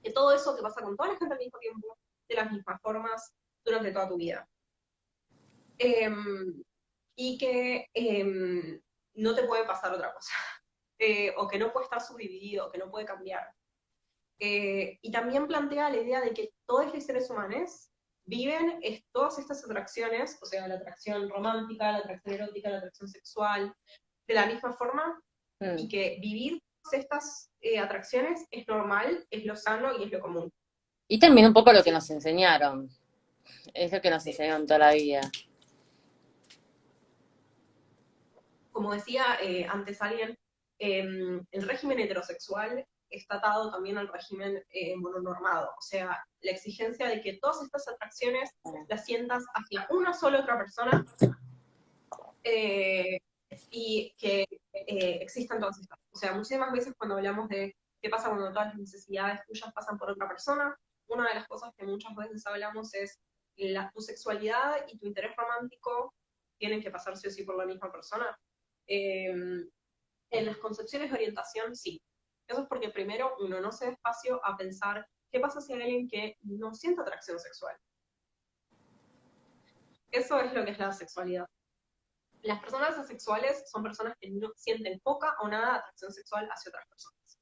Que todo eso te pasa con toda la gente al mismo tiempo, de las mismas formas, durante toda tu vida. Y que no te puede pasar otra cosa. O que no puede estar subdividido, que no puede cambiar. Y también plantea la idea de que todos los seres humanos viven todas estas atracciones, o sea, la atracción romántica, la atracción erótica, la atracción sexual, de la misma forma, y que vivir todas estas atracciones es normal, es lo sano y es lo común. Y también un poco lo que nos enseñaron. Es lo que nos enseñaron toda la vida. Como decía antes alguien, el régimen heterosexual está atado también al régimen mononormado, o sea, la exigencia de que todas estas atracciones las sientas hacia una sola otra persona y que existan todas estas. O sea, muchísimas veces cuando hablamos de qué pasa cuando todas las necesidades tuyas pasan por otra persona, una de las cosas que muchas veces hablamos es tu sexualidad y tu interés romántico tienen que pasar sí o sí por la misma persona. En las concepciones de orientación, sí. Eso es porque primero uno no se da espacio a pensar qué pasa si hay alguien que no siente atracción sexual. Eso es lo que es la sexualidad. Las personas asexuales son personas que no sienten poca o nada de atracción sexual hacia otras personas.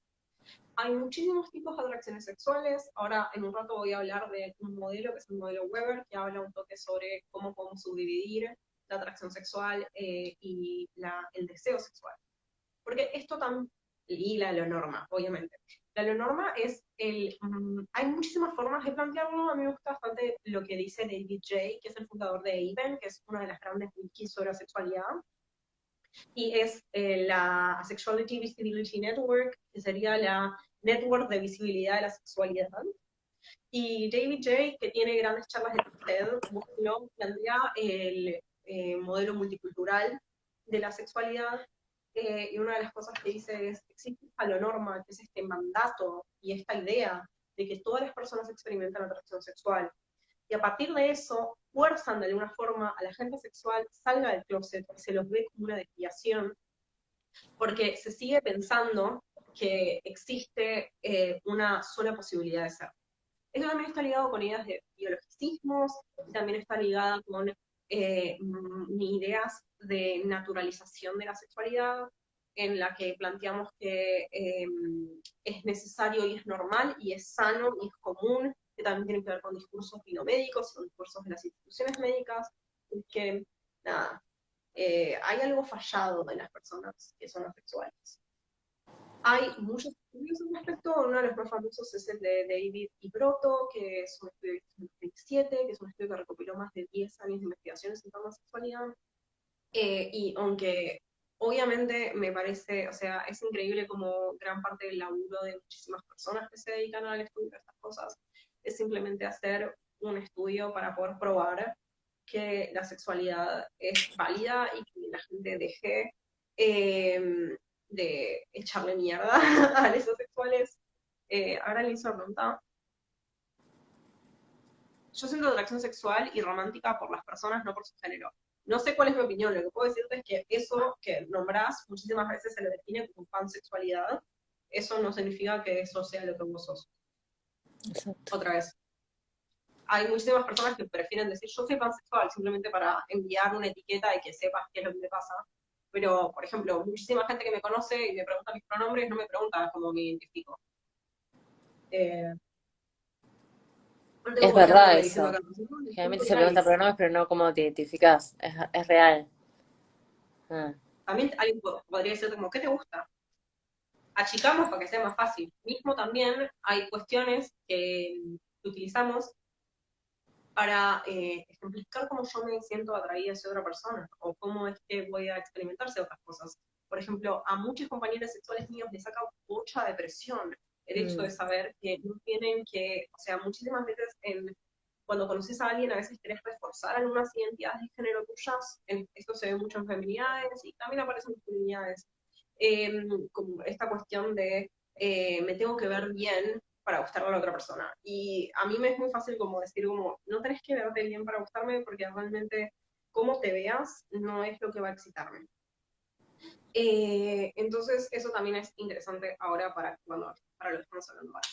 Hay muchísimos tipos de atracciones sexuales. Ahora, en un rato voy a hablar de un modelo, que es el modelo Weber, que habla un toque sobre cómo podemos subdividir la atracción sexual y el deseo sexual. Porque esto también, y la norma, obviamente. La norma es hay muchísimas formas de plantearlo. A mí me gusta bastante lo que dice David J., que es el fundador de AVEN, que es una de las grandes wikis sobre la sexualidad, y es la Sexuality Visibility Network, que sería la network de visibilidad de la sexualidad. Y David J., que tiene grandes charlas de TED, plantea el modelo multicultural de la sexualidad, y una de las cosas que dice es, existe esta norma, que es este mandato y esta idea de que todas las personas experimentan atracción sexual. Y a partir de eso, fuerzan de alguna forma a la gente sexual salga del closet y se los ve como una desviación, porque se sigue pensando que existe una sola posibilidad de ser. Esto también está ligado con ideas de biologicismos, también está ligado con ideas de naturalización de la sexualidad, en la que planteamos que es necesario y es normal y es sano y es común, que también tiene que ver con discursos biomédicos, con discursos de las instituciones médicas, que nada, hay algo fallado de las personas que son asexuales. Hay muchos estudios al respecto. Uno de los más famosos es el de David Ibroto, que es un estudio de 2007, que es un estudio que recopiló más de 10 años de investigaciones en torno a sexualidad. Y aunque obviamente me parece, o sea, es increíble como gran parte del laburo de muchísimas personas que se dedican al estudio de estas cosas es simplemente hacer un estudio para poder probar que la sexualidad es válida y que la gente deje de echarle mierda a los sexuales. Ahora le hizo una pregunta. Yo siento atracción sexual y romántica por las personas, no por su género. No sé cuál es mi opinión, lo que puedo decirte es que eso que nombrás muchísimas veces se lo define como pansexualidad. Eso no significa que eso sea lo que vos sos. Exacto. Otra vez. Hay muchísimas personas que prefieren decir yo soy pansexual simplemente para enviar una etiqueta y que sepas qué es lo que me pasa. Pero, por ejemplo, muchísima gente que me conoce y me pregunta mis pronombres no me pregunta cómo me identifico. No tengo Es por qué verdad andarle diciendo eso. acá. No, Generalmente se pregunta pronombres, pero no cómo te identificás. Es real. Ah. también alguien podría decirte como, ¿qué te gusta? Achicamos para que sea más fácil. Mismo también hay cuestiones que utilizamos para ejemplificar cómo yo me siento atraída hacia otra persona, o cómo es que voy a experimentarse otras cosas. Por ejemplo, a muchos compañeros sexuales míos les saca mucha depresión el hecho de saber que no tienen que, o sea, muchísimas veces cuando conoces a alguien a veces querés reforzar algunas identidades de género tuyas, esto se ve mucho en feminidades y también aparecen en masculinidades, como esta cuestión de me tengo que ver bien para gustarle a la otra persona. Y a mí me es muy fácil como decir como, no tenés que verte bien para gustarme porque realmente cómo te veas no es lo que va a excitarme. Entonces, eso también es interesante ahora para lo que estamos hablando ahora.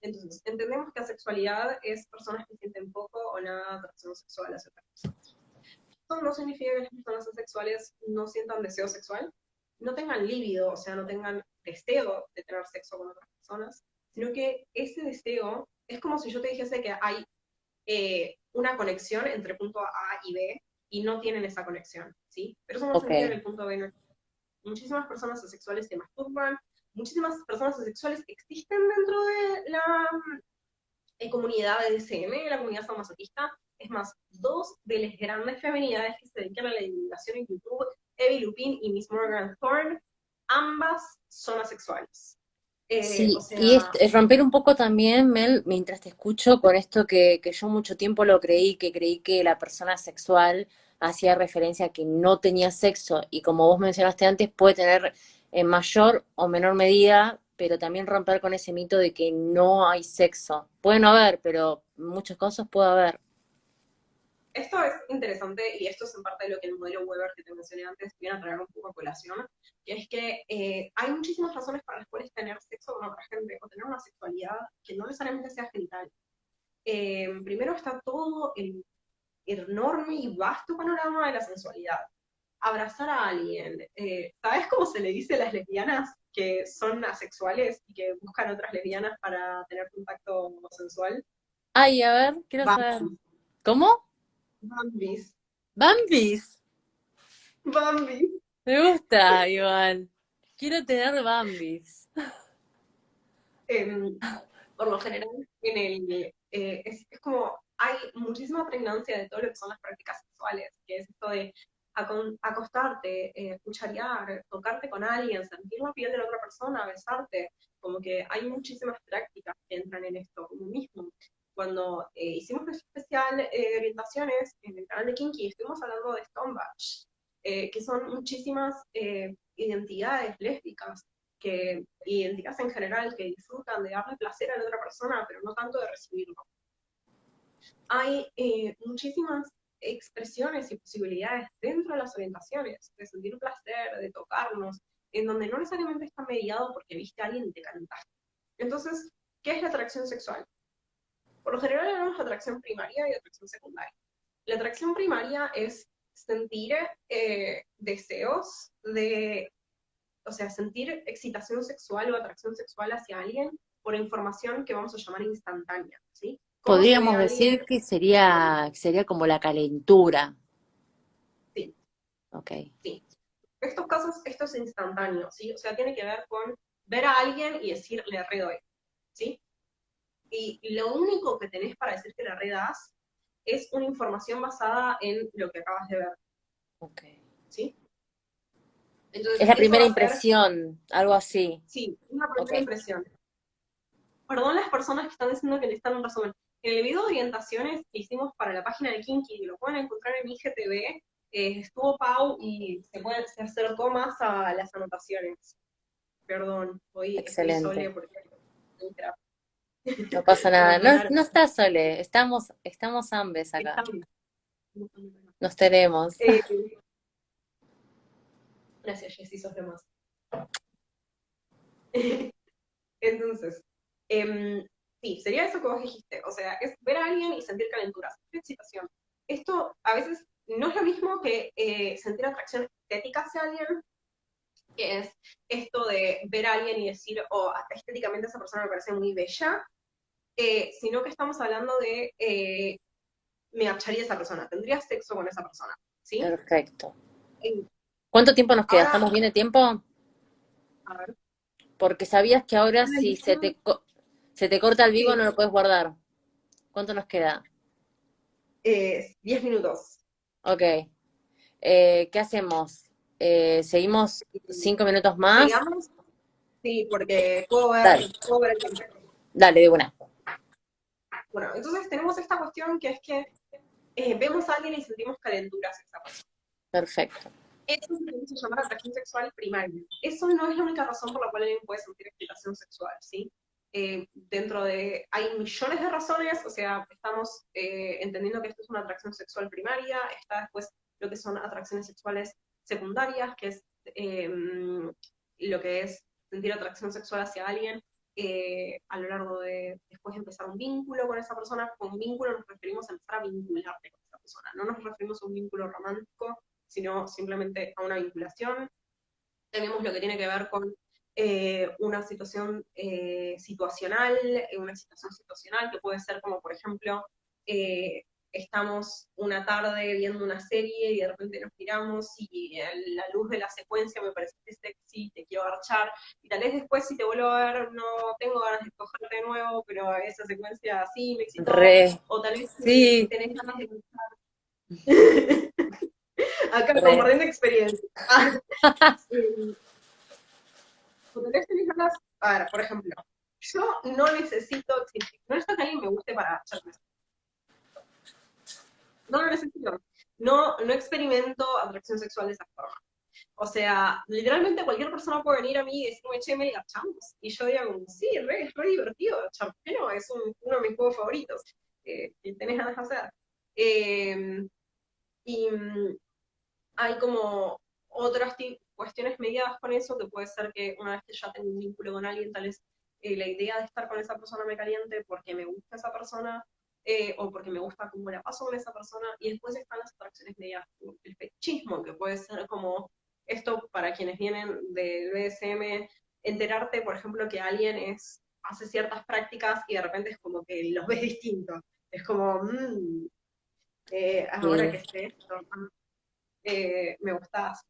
Entonces, entendemos que asexualidad es personas que sienten poco o nada de atracción sexual hacia otras personas. Esto no significa que las personas asexuales no sientan deseo sexual, no tengan líbido, o sea, no tengan deseo de tener sexo con otras personas, sino que ese deseo es como si yo te dijese que hay una conexión entre punto A y B y no tienen esa conexión, ¿sí? Pero eso no Ok. significa que el punto B no existe. Muchísimas personas asexuales se masturban, muchísimas personas asexuales existen dentro de la comunidad BDSM, la comunidad sadomasoquista. Es más, dos de las grandes feminidades que se dedican a la divulgación en YouTube, Evie Lupin y Miss Morgan Thorne, ambas son asexuales. O Sí, y sea, es romper un poco también, Mel, mientras te escucho con esto que yo mucho tiempo lo creí, que creí que la persona sexual hacía referencia a que no tenía sexo y como vos mencionaste antes, puede tener en mayor o menor medida, pero también romper con ese mito de que no hay sexo. Puede no haber, pero en muchos casos puede haber. esto es interesante y esto es en parte de lo que el modelo Weber que te mencioné antes viene a traer un poco a colación, que es que hay muchísimas razones para las cuales tener sexo con otra gente o tener una sexualidad que no necesariamente sea genital. Primero está todo el enorme y vasto panorama de la sensualidad. Abrazar a alguien. ¿Sabes cómo se le dice a las lesbianas que son asexuales y que buscan otras lesbianas para tener contacto sensual? Ay, a ver, quiero saber. Bambis. ¿Cómo? Bambis. Bambis. Bambis. Me gusta, igual. Quiero tener Bambis. Em, por lo general, es como hay muchísima pregnancia de todo lo que son las prácticas sexuales, que es esto de acostarte, cucharear, tocarte con alguien, sentir la piel de la otra persona, besarte, como que hay muchísimas prácticas que entran en esto, como mismo. Cuando hicimos nuestro especial de orientaciones en el canal de Kinky, estuvimos hablando de Stonebridge, que son muchísimas identidades lésbicas que identidades en general que disfrutan de darle placer a la otra persona, pero no tanto de recibirlo. Hay muchísimas expresiones y posibilidades dentro de las orientaciones, de sentir placer, de tocarnos, en donde no necesariamente está mediado porque viste a alguien y te calentaste. Entonces, ¿qué es la atracción sexual? Por lo general hablamos de atracción primaria y atracción secundaria. La atracción primaria es sentir deseos de, o sea, sentir excitación sexual o atracción sexual hacia alguien por información que vamos a llamar instantánea, ¿sí? ¿Cómo se ve Podríamos alguien? decir que sería como la calentura. Sí, Ok. sí. En estos casos, esto es instantáneo, ¿sí? O sea, tiene que ver con ver a alguien y decir, le redoy, ¿sí? Y lo único que tenés para decir que le redas es una información basada en lo que acabas de ver, Ok. ¿sí? Es Entonces, la eso primera va a ser, impresión, algo así. sí, una Ok. primera impresión. Perdón las personas que están diciendo que necesitan un resumen. En el video de orientaciones que hicimos para la página de Kinky, que lo pueden encontrar en IGTV, estuvo Pau y se pueden hacer comas a las anotaciones. Perdón, hoy estoy Excelente. sola porque No pasa nada. No, perdonar. no estás sole. Estamos ambes acá. Está bien. Nos tenemos. Eh, gracias, Jessy, sos de más. Entonces, sí, sería eso que vos dijiste. O sea, es ver a alguien y sentir calentura, sentir excitación. Esto a veces no es lo mismo que sentir atracción estética hacia alguien, que es esto de ver a alguien y decir, oh, estéticamente esa persona me parece muy bella, sino que estamos hablando de, me acharía esa persona, tendría sexo con esa persona, ¿sí? Perfecto. Eh, ¿Cuánto tiempo nos queda? Ahora, ¿Estamos bien de tiempo? a ver, Porque sabías que ahora si analizando, se te corta el vivo sí, no lo puedes guardar. ¿Cuánto nos queda? 10 minutos. Ok. ¿Qué hacemos? ¿Seguimos 5 minutos más? Sigamos, sí, porque Dale, puedo ver el tiempo. dale, de una. Bueno, entonces tenemos esta cuestión que es que vemos a alguien y sentimos calenturas en esa persona. Perfecto. Eso es lo que se llama atracción sexual primaria. Eso no es la única razón por la cual alguien puede sentir excitación sexual, ¿sí? dentro de, hay millones de razones, o sea, estamos entendiendo que esto es una atracción sexual primaria, está después lo que son atracciones sexuales secundarias, que es lo que es sentir atracción sexual hacia alguien a lo largo de después empezar un vínculo con esa persona. Con vínculo nos referimos a empezar a vincularte con esa persona, no nos referimos a un vínculo romántico, sino simplemente a una vinculación. Tenemos lo que tiene que ver con una situación situacional, una situación situacional que puede ser como, por ejemplo, estamos una tarde viendo una serie y de repente nos miramos y a la luz de la secuencia me pareciste sexy, te quiero garchar, y tal vez después si te vuelvo a ver no tengo ganas de cogerte de nuevo, pero esa secuencia sí me excitó, Re, o tal vez sí, tenés ganas de... Acá re. compartiendo experiencia. O tal vez tenés ganas, a ver, por ejemplo, yo no necesito, no necesito que alguien me guste para echarme. No lo necesito. No, no experimento atracción sexual de esa forma. O sea, literalmente cualquier persona puede venir a mí y decirme, che, me garchamos. Y yo digo, sí, es re divertido, champero, es uno de mis juegos favoritos. Que tenés ganas de hacer. Eh, y hay como otras cuestiones mediadas con eso, que puede ser que una vez que ya tengo un vínculo con alguien, tal vez la idea de estar con esa persona me caliente porque me gusta esa persona, o porque me gusta cómo la paso con esa persona, y después están las atracciones mediadas, el fetichismo, que puede ser como esto para quienes vienen del BDSM, enterarte, por ejemplo, que alguien hace ciertas prácticas y de repente es como que los ves distintos. Es como, ahora Sí. que sé esto, me gustás.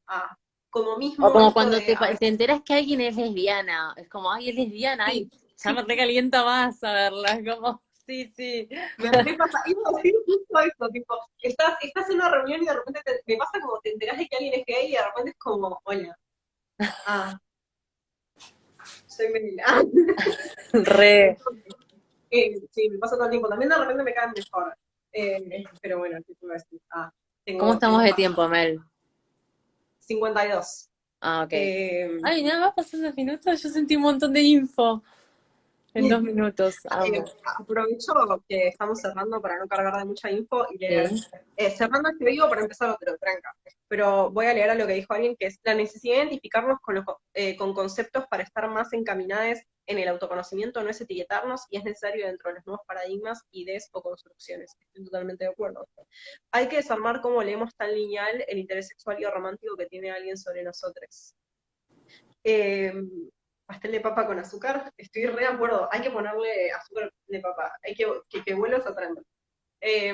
Como O mismo como esto cuando de a te veces, enteras que alguien es lesbiana. Es como, ay, es lesbiana, ay, sí, ya me recalienta más saberla. Es como, sí, sí. me repasa, iba a decir justo eso, tipo, estás en una reunión y de repente me pasa como te enterás de que alguien es gay y de repente es como, hola, ah, soy Melina. Re. Sí, me pasa todo el tiempo. También de repente me caen mejor. Pero bueno, ¿qué te iba a decir? ¿Cómo estamos Tengo de fallas. tiempo, Mel? 52. Ah, ok. Eh, Ay, nada más pasando los minutos, yo sentí un montón de info en 2 minutos. Amo. Aprovecho que estamos cerrando para no cargar de mucha info y leer. Sí. Cerrando este video para empezar otro, tranca. Pero voy a leer a lo que dijo alguien, que es la necesidad de identificarnos con conceptos para estar más encaminados en el autoconocimiento, no es etiquetarnos, y es necesario dentro de los nuevos paradigmas, ideas o construcciones. Estoy totalmente de acuerdo. Hay que desarmar cómo leemos tan lineal el interés sexual y o romántico que tiene alguien sobre nosotros. Eh, Pastel de papa con azúcar, estoy re de acuerdo, hay que ponerle azúcar de papa, hay que vuelvas a aprender. Eh,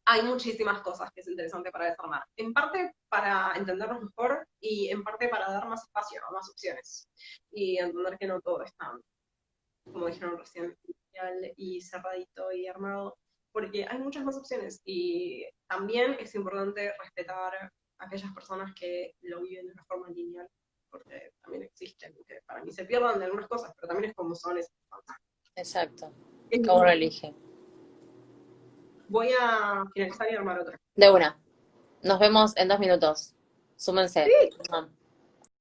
Hay muchísimas cosas que es interesante para desarmar, en parte para entendernos mejor y en parte para dar más espacio a más opciones y entender que no todo es tan, como dijeron recién, inicial y cerradito y armado, porque hay muchas más opciones y también es importante respetar a aquellas personas que lo viven de una forma lineal, porque también existen, que para mí se pierdan de algunas cosas, pero también es como son esas cosas. Exacto. Eh, Cada uno elige. Voy a finalizar y armar otra. De una. Nos vemos en 2 minutos. Súmense. Sí.